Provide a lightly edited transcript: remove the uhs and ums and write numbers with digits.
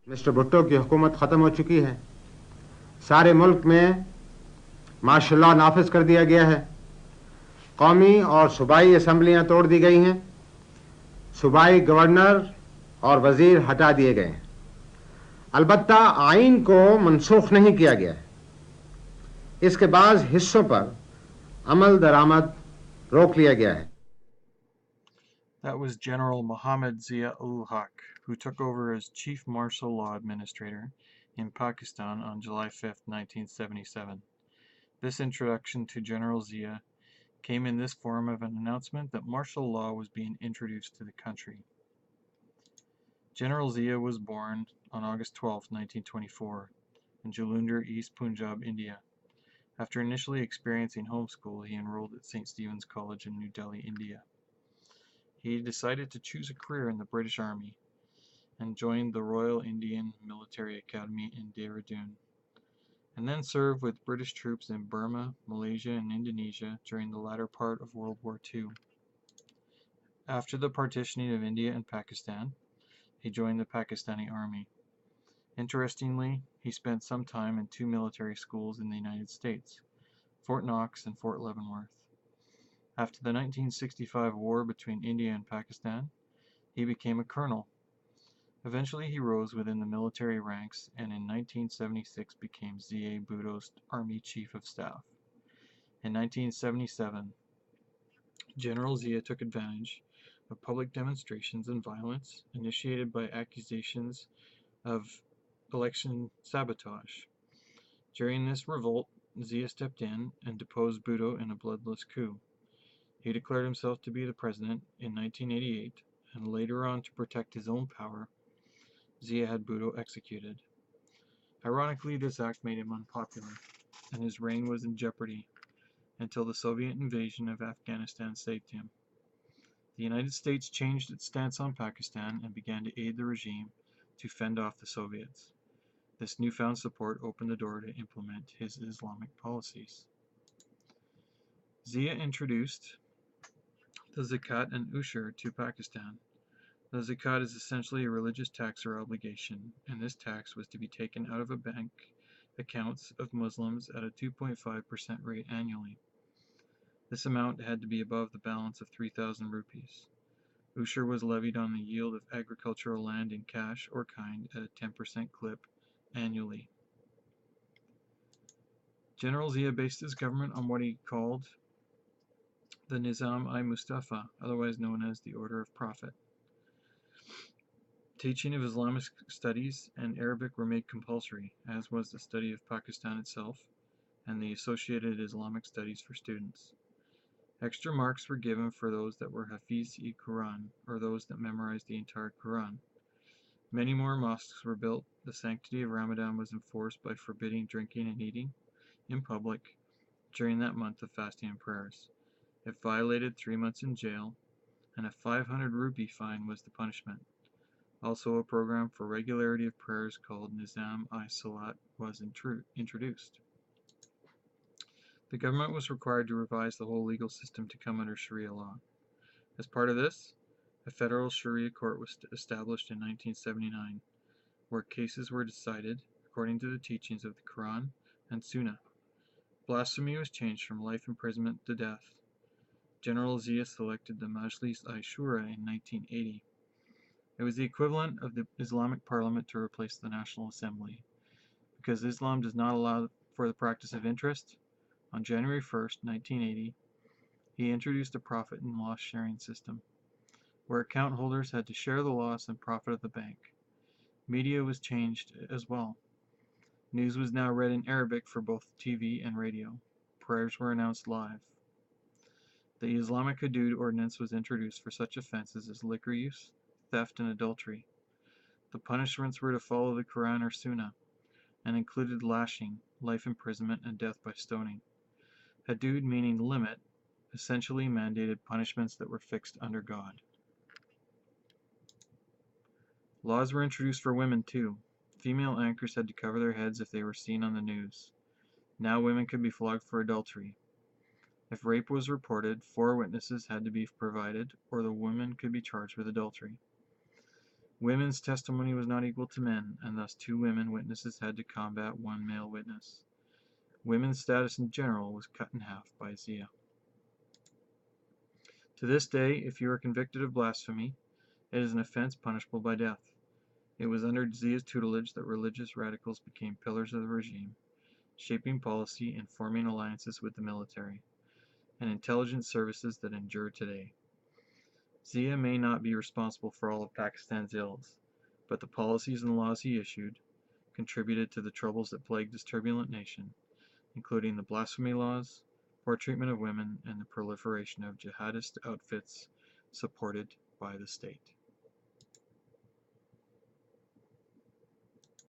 Mister Bhutto की हुकूमत ख़त्म हो चुकी है। सारे मुल्क में मार्शल लॉ नाफिज कर दिया गया है। कौमी और सूबाई असम्बलियाँ तोड़ दी गई हैं। सूबाई गवर्नर और वजीर हटा दिए गए हैं। अलबत्ता आइन को मनसूख नहीं किया गया है। इसके बाद हिस्सों पर अमल दरामद रोक लिया गया है। That was General Mohammad Zia-ul-Haq, who took over as Chief Martial Law Administrator in Pakistan on July 5, 1977. This introduction to General Zia came in this form of an announcement that martial law was being introduced to the country. General Zia was born on August 12, 1924, in Jalandhar, East Punjab, India. After initially experiencing homeschool, he enrolled at St. Stephen's College in New Delhi, India. He decided to choose a career in the British Army and joined the Royal Indian Military Academy in Dehradun, and then served with British troops in Burma, Malaysia, and Indonesia during the latter part of World War II. After the partitioning of India and Pakistan, he joined the Pakistani Army. Interestingly, he spent some time in two military schools in the United States, Fort Knox and Fort Leavenworth. After the 1965 war between India and Pakistan, he became a colonel. Eventually he rose within the military ranks and in 1976 became Zia Bhutto's Army Chief of Staff. In 1977, General Zia took advantage of public demonstrations and violence initiated by accusations of election sabotage. During this revolt, Zia stepped in and deposed Bhutto in a bloodless coup. He declared himself to be the president in 1988, and later on, to protect his own power, Zia had Bhutto executed. Ironically, this act made him unpopular, and his reign was in jeopardy until the Soviet invasion of Afghanistan saved him. The United States changed its stance on Pakistan and began to aid the regime to fend off the Soviets. This newfound support opened the door to implement his Islamic policies. Zia introduced the zakat and ushur to Pakistan. The zakat is essentially a religious tax or obligation, and this tax was to be taken out of a bank accounts of Muslims at a 2.5% rate annually. This amount had to be above the balance of 3,000 rupees. Ushur was levied on the yield of agricultural land in cash or kind at a 10% clip annually. General Zia based his government on what he called the Nizam-i-Mustafa, otherwise known as the Order of Prophet. Teaching of Islamic studies and Arabic were made compulsory, as was the study of Pakistan itself and the associated Islamic studies for students. Extra marks were given for those that were Hafiz-e-Quran, or those that memorized the entire Quran. Many more mosques were built. The sanctity of Ramadan was enforced by forbidding drinking and eating in public during that month of fasting and prayers. If violated, 3 months in jail, and a 500 rupee fine was the punishment. Also, a program for regularity of prayers called Nizam-i-Salat was introduced. The government was required to revise the whole legal system to come under Sharia law. As part of this, a federal Sharia court was established in 1979, where cases were decided according to the teachings of the Quran and Sunnah. Blasphemy was changed from life imprisonment to death. General Zia selected the Majlis-i-Shura in 1980. It was the equivalent of the Islamic Parliament to replace the National Assembly. Because Islam does not allow for the practice of interest, on January 1st, 1980, he introduced a profit and loss sharing system, where account holders had to share the loss and profit of the bank. Media was changed as well. News was now read in Arabic for both TV and radio. Prayers were announced live. The Islamic Hudud ordinance was introduced for such offenses as liquor use, theft, and adultery. The punishments were to follow the Quran or Sunnah, and included lashing, life imprisonment, and death by stoning. Hudud, meaning limit, essentially mandated punishments that were fixed under God. Laws were introduced for women too. Female anchors had to cover their heads if they were seen on the news. Now women could be flogged for adultery. If rape was reported, 4 witnesses had to be provided, or the woman could be charged with adultery. Women's testimony was not equal to men, and thus 2 women witnesses had to combat 1 male witness. Women's status in general was cut in half by Zia. To this day, if you are convicted of blasphemy, it is an offense punishable by death. It was under Zia's tutelage that religious radicals became pillars of the regime, shaping policy and forming alliances with the military and intelligence services that endure today. Zia may not be responsible for all of Pakistan's ills, but the policies and laws he issued contributed to the troubles that plagued this turbulent nation, including the blasphemy laws, poor treatment of women, and the proliferation of jihadist outfits supported by the state.